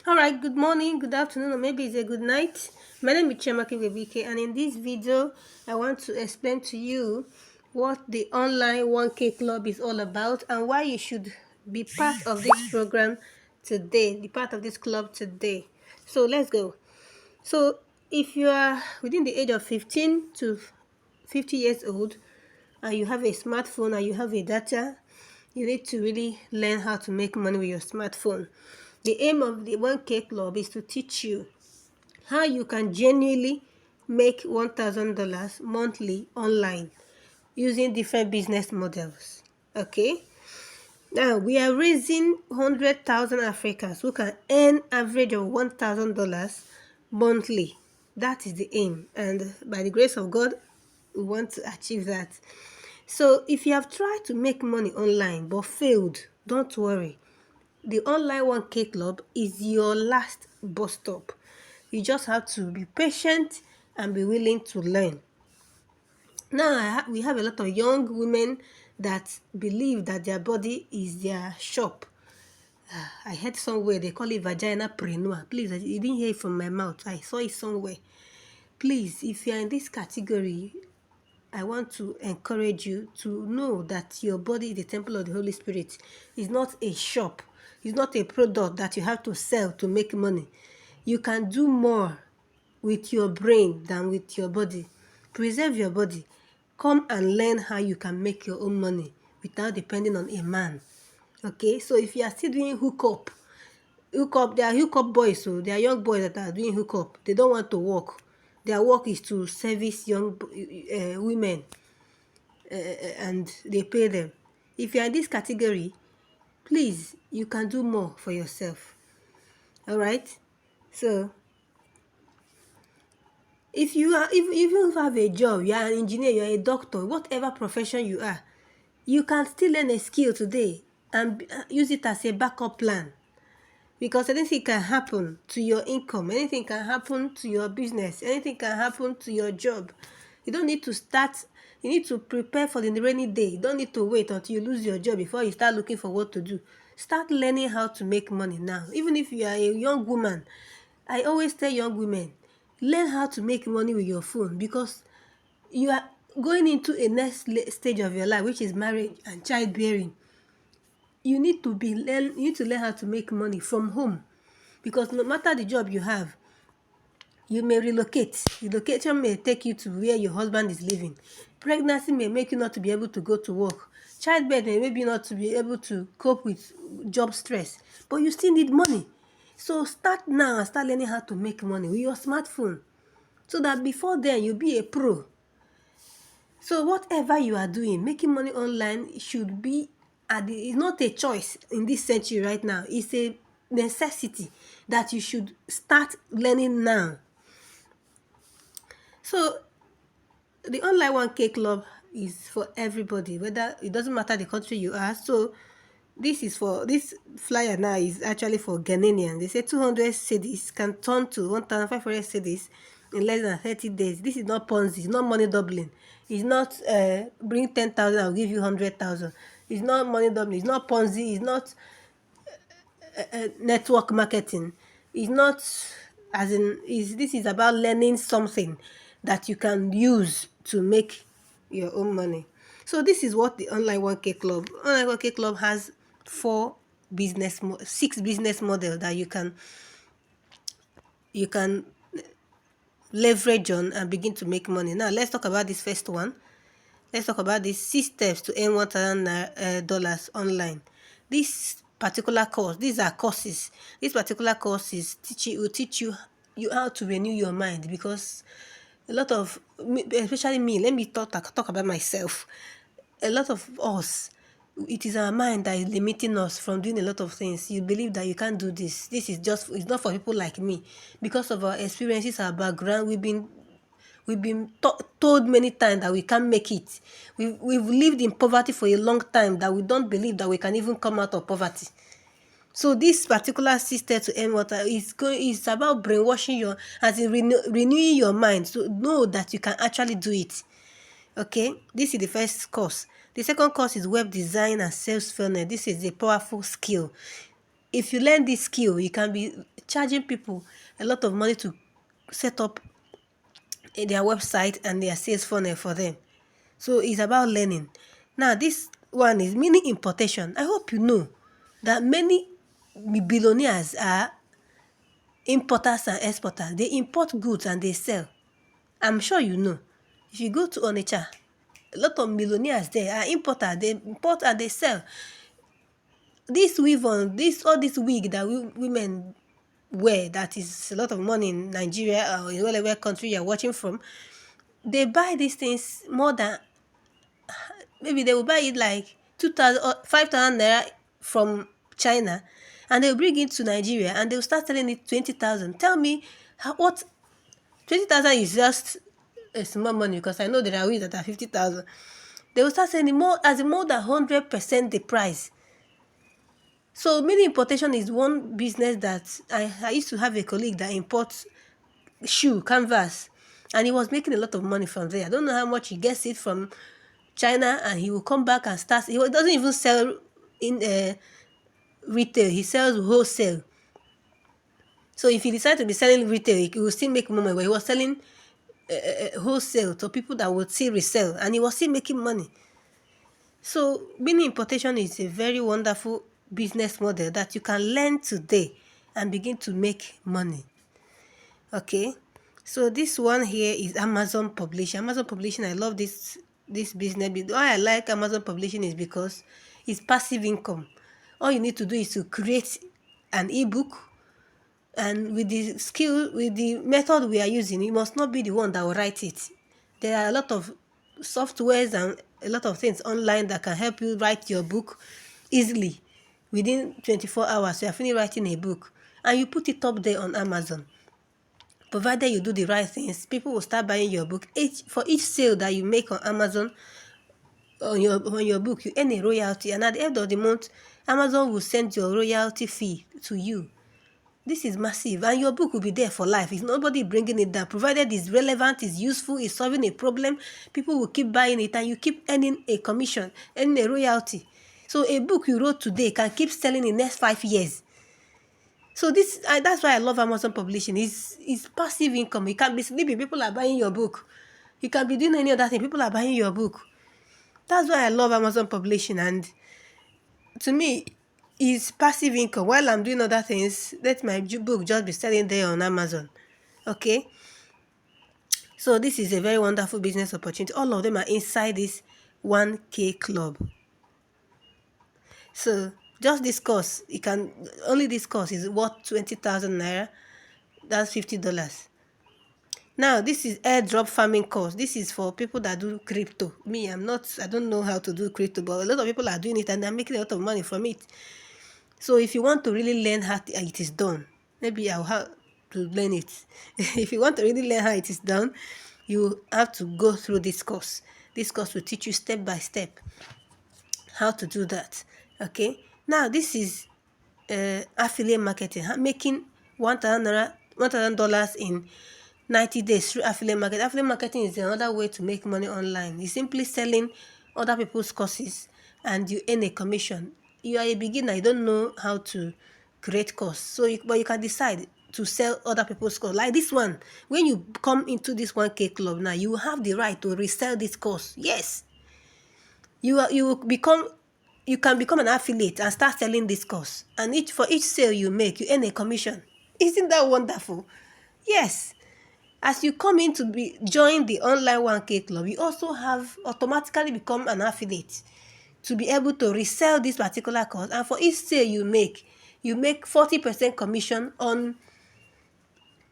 All right, good morning, good afternoon, or maybe it's a good night. My name is Chiamaka Igwebuike, and in this video, I want to explain to you what the online 1K club is all about and why you should be part of this program today, be part of this club today. So let's go. So if you are within the age of 15 to 50 years old and you have a smartphone and you have a data, you need to really learn how to make money with your smartphone. The aim of the 1K Club is to teach you how you can genuinely make $1,000 monthly online using different business models. Okay? Now, we are raising 100,000 Africans who can earn average of $1,000 monthly. That is the aim. And by the grace of God, we want to achieve that. So if you have tried to make money online but failed, don't worry. The online 1K club is your last bus stop. You just have to be patient and be willing to learn. Now, we have a lot of young women that believe that their body is their shop. I heard somewhere they call it vagina preneur. Please, you didn't hear it from my mouth. I saw it somewhere. Please, if you are in this category, I want to encourage you to know that your body is the temple of the Holy Spirit. It's not a shop. It's not a product that you have to sell to make money. You can do more with your brain than with your body. Preserve your body. Come and learn how you can make your own money without depending on a man. Okay, so if you are still doing hookup, they are hookup boys, so they are young boys that are doing hookup. They don't want to work. Their work is to service young women and they pay them. If you are in this category, please, you can do more for yourself. All right? So, if you are, if even if you have a job, you are an engineer, you are a doctor, whatever profession you are, you can still learn a skill today and use it as a backup plan. Because anything can happen to your income, anything can happen to your business, anything can happen to your job. You don't need to start, you need to prepare for the rainy day. You don't need to wait until you lose your job before you start looking for what to do. Start learning how to make money now. Even if you are a young woman, I always tell young women, learn how to make money with your phone because you are going into a next stage of your life, which is marriage and childbearing. You need to learn how to make money from home because no matter the job you have, you may relocate. Relocation may take you to where your husband is living. Pregnancy may make you not to be able to go to work. Childbirth may maybe not to be able to cope with job stress. But you still need money. So start now and start learning how to make money with your smartphone. So that before then you'll be a pro. So whatever you are doing, making money online should be it's not a choice in this century right now. It's a necessity that you should start learning now. So the online 1K club is for everybody, whether it doesn't matter the country you are. So this flyer now is actually for Ghanaians. They say 200 cedis can turn to 1,500 cedis in less than 30 days. This is not Ponzi, it's not money doubling. It's not bring 10,000, I'll give you 100,000. It's not money doubling, it's not Ponzi, it's not network marketing. It's not this is about learning something that you can use to make your own money. So this is what the online 1K club. Online 1K club has six business models that you can leverage on and begin to make money. Now let's talk about this first one. Let's talk about these 6 steps to earn $1,000 online. This particular course, these are courses. This particular course will teach you how to renew your mind because a lot of, especially me, let me talk about myself. A lot of us, it is our mind that is limiting us from doing a lot of things. You believe that you can't do this. This is it's not for people like me. Because of our experiences, our background, we've been told many times that we can't make it. We've lived in poverty for a long time that we don't believe that we can even come out of poverty. So this particular system to earn water is about brainwashing renewing your mind to know that you can actually do it. Okay, this is the first course. The second course is web design and sales funnel. This is a powerful skill. If you learn this skill, you can be charging people a lot of money to set up their website and their sales funnel for them. So it's about learning. Now, this one is mini importation. I hope you know that many billionaires are importers and exporters. They import goods and they sell. I'm sure you know. If you go to Onitsha, a lot of millionaires there are importers. They import and they sell. This weave on, all this wig that women wear, that is a lot of money in Nigeria or in whatever country you're watching from, they buy these things more than, maybe they will buy it like 2,000 or 5,000 naira from China, and they'll bring it to Nigeria and they'll start selling it 20,000. Tell me what 20,000 is just a small money, because I know there are wigs that are 50,000. They will start selling more than 100% the price. So mini importation is one business that I used to have a colleague that imports shoe, canvas, and he was making a lot of money from there. I don't know how much he gets it from China, and he will come back and start. He doesn't even sell in retail. He sells wholesale. So if he decides to be selling retail, he will still make money. But he was selling wholesale to people that would still resell, and he was still making money. So mini importation is a very wonderful business model that you can learn today and begin to make money. Okay, so this one here is Amazon Publishing. Amazon Publishing, I love this business. Why I like Amazon Publishing is because it's passive income. All you need to do is to create an ebook, and with the method we are using, you must not be the one that will write it. There are a lot of softwares and a lot of things online that can help you write your book easily. Within 24 hours, you are finished writing a book, and you put it up there on Amazon. Provided you do the right things, people will start buying your book. For each sale that you make on Amazon on your book, you earn a royalty, and at the end of the month, Amazon will send your royalty fee to you. This is massive, and your book will be there for life. It's nobody bringing it down. Provided it's relevant, it's useful, it's solving a problem, people will keep buying it, and you keep earning a commission, earning a royalty. So a book you wrote today can keep selling in the next 5 years. So that's why I love Amazon Publishing. It's passive income. You can't be sleeping, people are buying your book. You can be doing any other thing, people are buying your book. That's why I love Amazon Publishing, and to me, it's passive income. While I'm doing other things, let my book just be selling there on Amazon. Okay? So this is a very wonderful business opportunity. All of them are inside this 1K club. So just this course, this course is worth 20,000 naira. That's $50. Now, this is airdrop farming course. This is for people that do crypto. Me, I don't know how to do crypto, but a lot of people are doing it and they're making a lot of money from it. So if you want to really learn how it is done, maybe I'll have to learn it. If you want to really learn how it is done, you have to go through this course. This course will teach you step by step how to do that. Okay. Now, this is affiliate marketing, making $1,000 in 90 days through affiliate marketing. Affiliate marketing is another way to make money online. It's simply selling other people's courses and you earn a commission. You are a beginner, you don't know how to create course. But you can decide to sell other people's course. Like this one, when you come into this 1K club now, you have the right to resell this course. Yes. You can become an affiliate and start selling this course. And for each sale you make, you earn a commission. Isn't that wonderful? Yes. As you come in to join the online 1K club, you also have automatically become an affiliate to be able to resell this particular course. And for each sale you make 40% commission on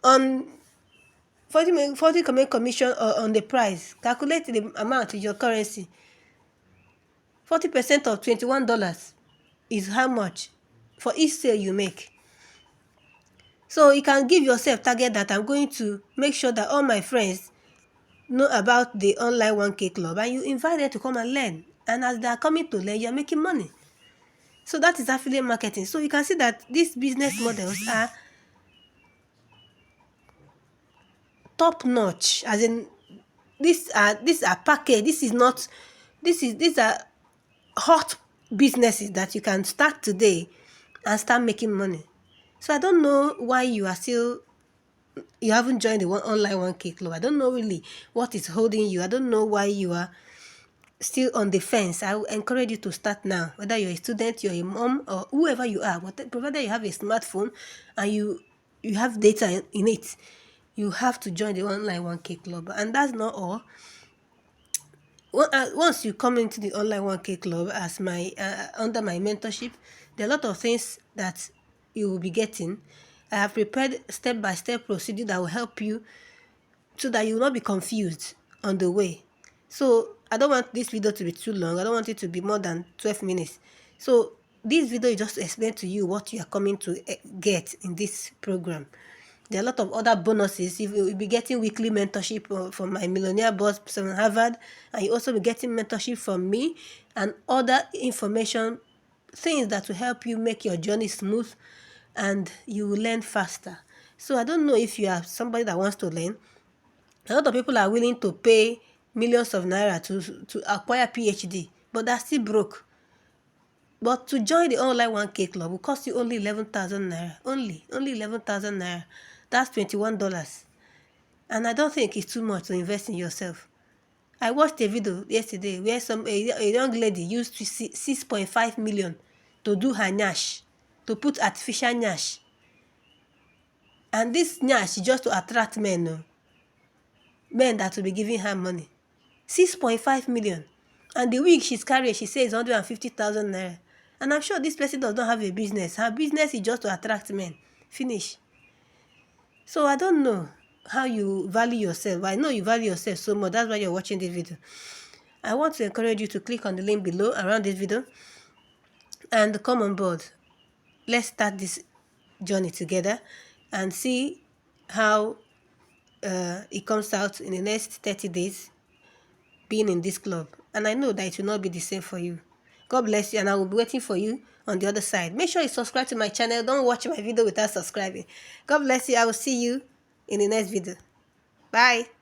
40% commission on the price. Calculate the amount in your currency. 40% of $21 is how much for each sale you make. So you can give yourself target that I'm going to make sure that all my friends know about the online 1K club, and you invite them to come and learn. And as they are coming to learn, you're making money. So that is affiliate marketing. So you can see that these business models are top notch. As in, these are packaged. These are hot businesses that you can start today and start making money. So I don't know why you haven't joined the online 1K club. I don't know really what is holding you. I don't know why you are still on the fence. I will encourage you to start now. Whether you're a student, you're a mom, or whoever you are, provided you have a smartphone and you have data in it, you have to join the online 1K club. And that's not all. Once you come into the online 1K club as my under my mentorship, there are a lot of things that you will be getting. I have prepared step-by-step procedure that will help you so that you will not be confused on the way. So I don't want this video to be too long. I don't want it to be more than 12 minutes. So this video is just to explain to you what you are coming to get in this program. There are a lot of other bonuses. You will be getting weekly mentorship from my millionaire boss from Harvard, and you also be getting mentorship from me and other information, things that will help you make your journey smooth and you will learn faster. So I don't know if you are somebody that wants to learn. A lot of people are willing to pay millions of naira to acquire PhD, but they're still broke. But to join the online 1K club will cost you only 11,000 naira. Only 11,000 naira. That's $21. And I don't think it's too much to invest in yourself. I watched a video yesterday where a young lady used 6.5 million to do her nyash, to put artificial nyash. And this nyash is just to attract men, no? Men that will be giving her money. 6.5 million. And the wig she's carrying, she says 150,000 naira. And I'm sure this person does not have a business. Her business is just to attract men. Finish. So I don't know how you value yourself. I know you value yourself so much. That's why you're watching this video. I want to encourage you to click on the link below around this video and come on board. Let's start this journey together and see how it comes out in the next 30 days being in this club. And I know that it will not be the same for you. God bless you, and I will be waiting for you on the other side. Make sure you subscribe to my channel. Don't watch my video without subscribing. God bless you. I will see you in the next video. Bye.